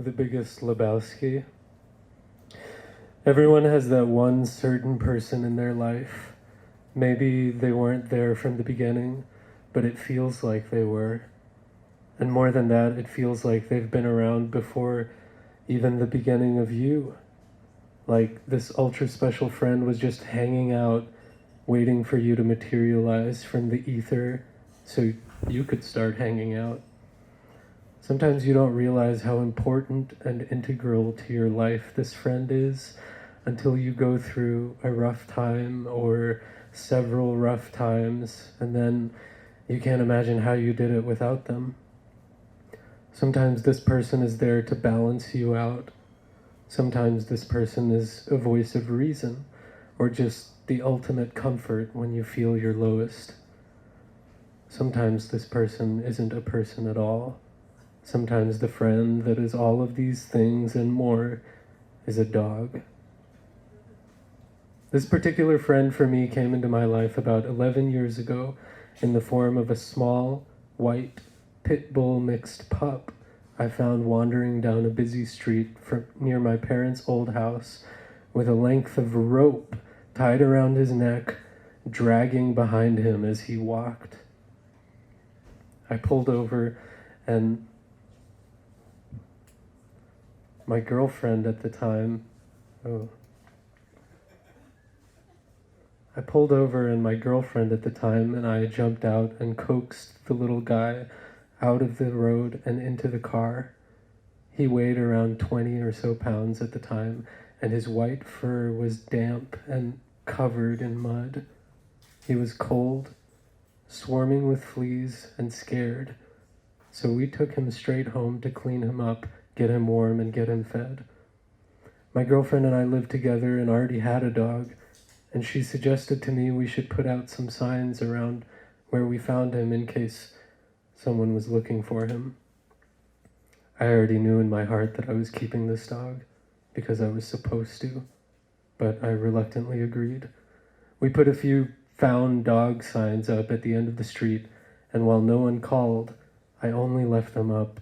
The Biggest Lebowski. Everyone has that one certain person in their life. Maybe they weren't there from the beginning, but it feels like they were. And more than that, it feels like they've been around before even the beginning of you. Like this ultra special friend was just hanging out, waiting for you to materialize from the ether so you could start hanging out. Sometimes you don't realize how important and integral to your life this friend is until you go through a rough time or several rough times, and then you can't imagine how you did it without them. Sometimes this person is there to balance you out. Sometimes this person is a voice of reason, or just the ultimate comfort when you feel your lowest. Sometimes this person isn't a person at all. Sometimes the friend that is all of these things and more is a dog. This particular friend for me came into my life about 11 years ago in the form of a small, white, pit bull mixed pup I found wandering down a busy street near my parents' old house with a length of rope tied around his neck, dragging behind him as he walked. I pulled over and my girlfriend at the time, I pulled over and my girlfriend at the time and I jumped out and coaxed the little guy out of the road and into the car. He weighed around 20 or so pounds at the time, and his white fur was damp and covered in mud. He was cold, swarming with fleas, and scared. So we took him straight home to clean him up, get him warm, and get him fed. My girlfriend and I lived together and already had a dog, and she suggested to me we should put out some signs around where we found him in case someone was looking for him. I already knew in my heart that I was keeping this dog because I was supposed to, but I reluctantly agreed. We put a few found dog signs up at the end of the street, and while no one called, I only left them up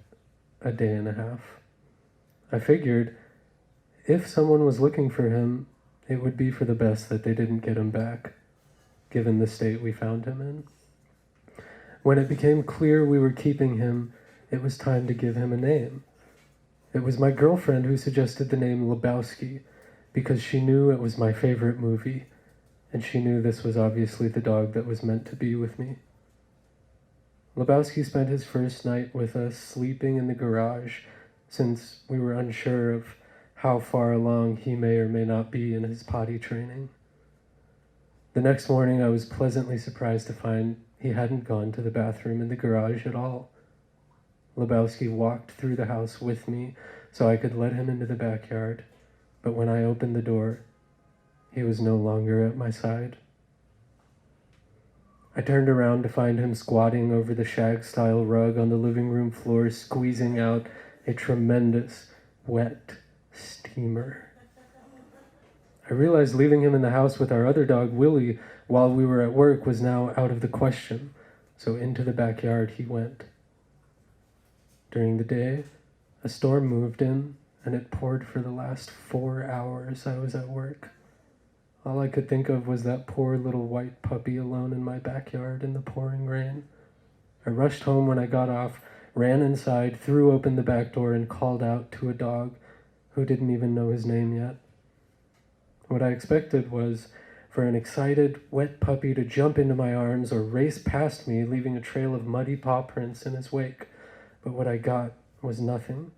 a day and a half. I figured if someone was looking for him, it would be for the best that they didn't get him back, given the state we found him in. When it became clear we were keeping him, it was time to give him a name. It was my girlfriend who suggested the name Lebowski because she knew it was my favorite movie, and she knew this was obviously the dog that was meant to be with me. Lebowski spent his first night with us sleeping in the garage since we were unsure of how far along he may or may not be in his potty training. The next morning I was pleasantly surprised to find he hadn't gone to the bathroom in the garage at all. Lebowski walked through the house with me so I could let him into the backyard, but when I opened the door, he was no longer at my side. I turned around to find him squatting over the shag-style rug on the living room floor, squeezing out a tremendous, wet steamer. I realized leaving him in the house with our other dog, Willie, while we were at work was now out of the question, so into the backyard he went. During the day, a storm moved in, and it poured for the last 4 hours I was at work. All I could think of was that poor little white puppy alone in my backyard in the pouring rain. I rushed home when I got off, ran inside, threw open the back door, and called out to a dog who didn't even know his name yet. What I expected was for an excited, wet puppy to jump into my arms or race past me, leaving a trail of muddy paw prints in his wake. But what I got was nothing.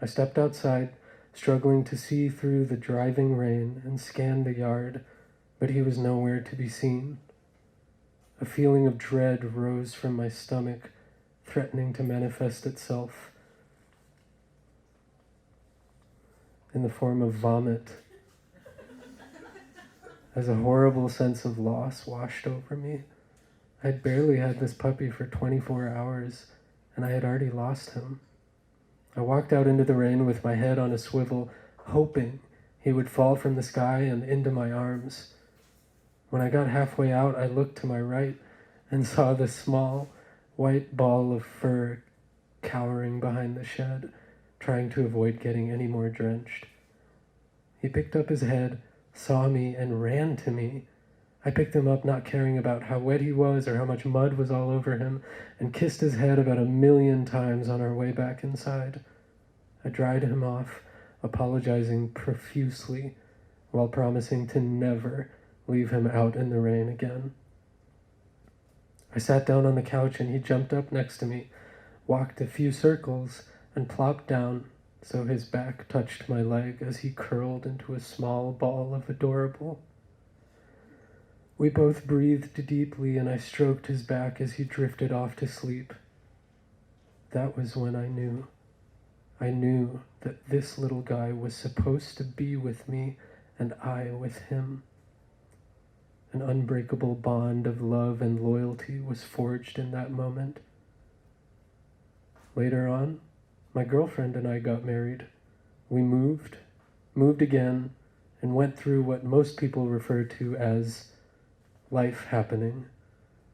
I stepped outside, struggling to see through the driving rain, and scanned the yard, but he was nowhere to be seen. A feeling of dread rose from my stomach, threatening to manifest itself in the form of vomit, as a horrible sense of loss washed over me. I'd barely had this puppy for 24 hours, and I had already lost him. I walked out into the rain with my head on a swivel, hoping he would fall from the sky and into my arms. When I got halfway out, I looked to my right and saw the small, white ball of fur cowering behind the shed, trying to avoid getting any more drenched. He picked up his head, saw me, and ran to me. I picked him up, not caring about how wet he was or how much mud was all over him, and kissed his head about 1,000,000 times on our way back inside. I dried him off, apologizing profusely, while promising to never leave him out in the rain again. I sat down on the couch and he jumped up next to me, walked a few circles, and plopped down so his back touched my leg as he curled into a small ball of adorable. We both breathed deeply and I stroked his back as he drifted off to sleep. That was when I knew. I knew that this little guy was supposed to be with me and I with him. An unbreakable bond of love and loyalty was forged in that moment. Later on, my girlfriend and I got married. We moved again, and went through what most people refer to as life happening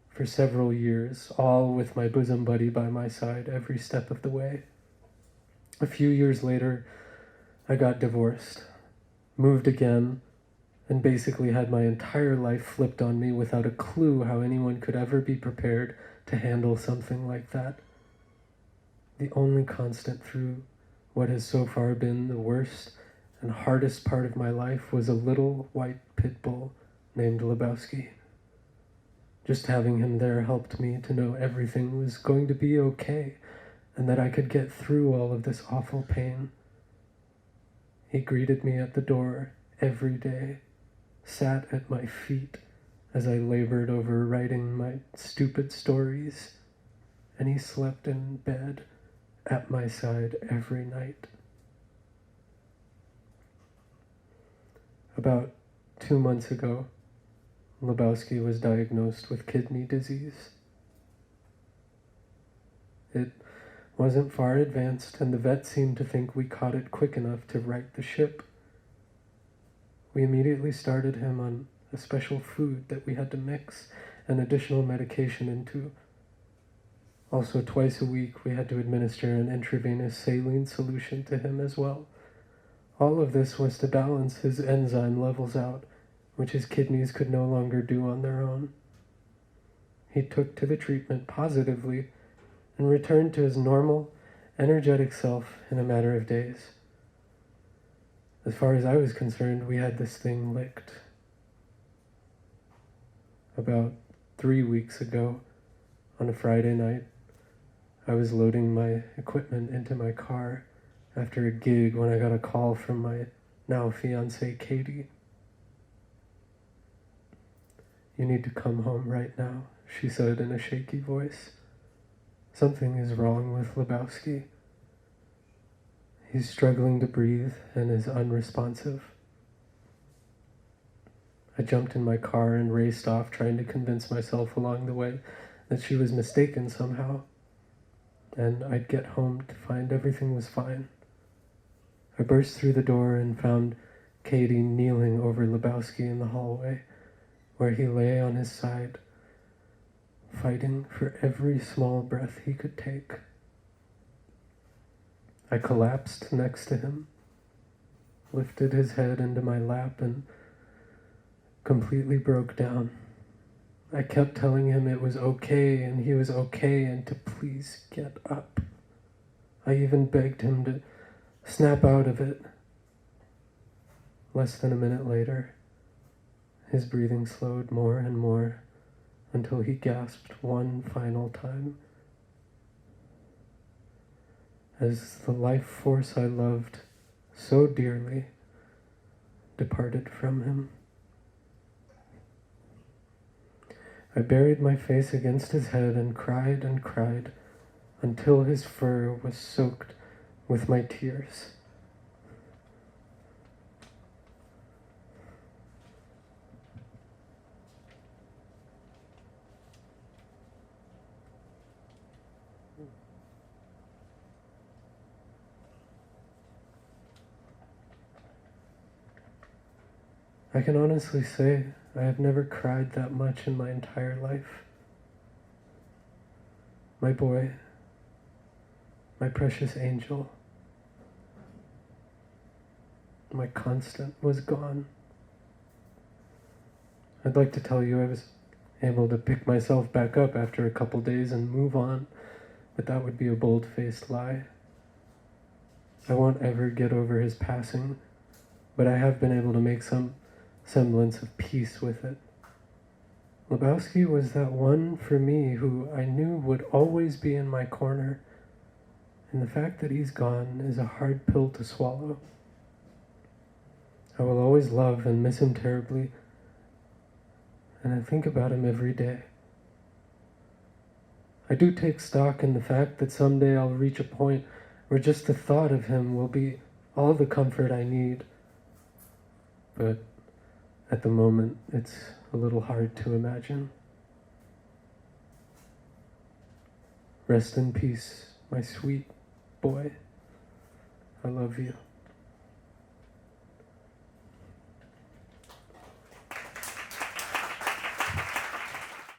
for several years, all with my bosom buddy by my side every step of the way. A few years later, I got divorced, moved again, and basically had my entire life flipped on me without a clue how anyone could ever be prepared to handle something like that. The only constant through what has so far been the worst and hardest part of my life was a little white pit bull named Lebowski. Just having him there helped me to know everything was going to be okay and that I could get through all of this awful pain. He greeted me at the door every day, sat at my feet as I labored over writing my stupid stories, and he slept in bed at my side every night. About 2 months ago, Lebowski was diagnosed with kidney disease. It wasn't far advanced, and the vet seemed to think we caught it quick enough to right the ship. We immediately started him on a special food that we had to mix an additional medication into. Also, twice a week, we had to administer an intravenous saline solution to him as well. All of this was to balance his enzyme levels out, which his kidneys could no longer do on their own. He took to the treatment positively and returned to his normal, energetic self in a matter of days. As far as I was concerned, we had this thing licked. About 3 weeks ago, on a Friday night, I was loading my equipment into my car after a gig when I got a call from my now fiancée, Katie. "You need to come home right now," she said in a shaky voice. "Something is wrong with Lebowski. He's struggling to breathe and is unresponsive." I jumped in my car and raced off, trying to convince myself along the way that she was mistaken somehow, and I'd get home to find everything was fine. I burst through the door and found Katie kneeling over Lebowski in the hallway, where he lay on his side, fighting for every small breath he could take. I collapsed next to him, lifted his head into my lap, and completely broke down. I kept telling him it was okay and he was okay and to please get up. I even begged him to snap out of it. Less than a minute later, his breathing slowed more and more until he gasped one final time. As the life force I loved so dearly departed from him. I buried my face against his head and cried until his fur was soaked with my tears. I can honestly say I have never cried that much in my entire life. My boy, my precious angel, my constant, was gone. I'd like to tell you I was able to pick myself back up after a couple days and move on, but that would be a bold-faced lie. I won't ever get over his passing, but I have been able to make some semblance of peace with it. Lebowski was that one for me who I knew would always be in my corner, and the fact that he's gone is a hard pill to swallow. I will always love and miss him terribly, and I think about him every day. I do take stock in the fact that someday I'll reach a point where just the thought of him will be all the comfort I need, but at the moment it's a little hard to imagine. Rest in peace, my sweet boy. I love you.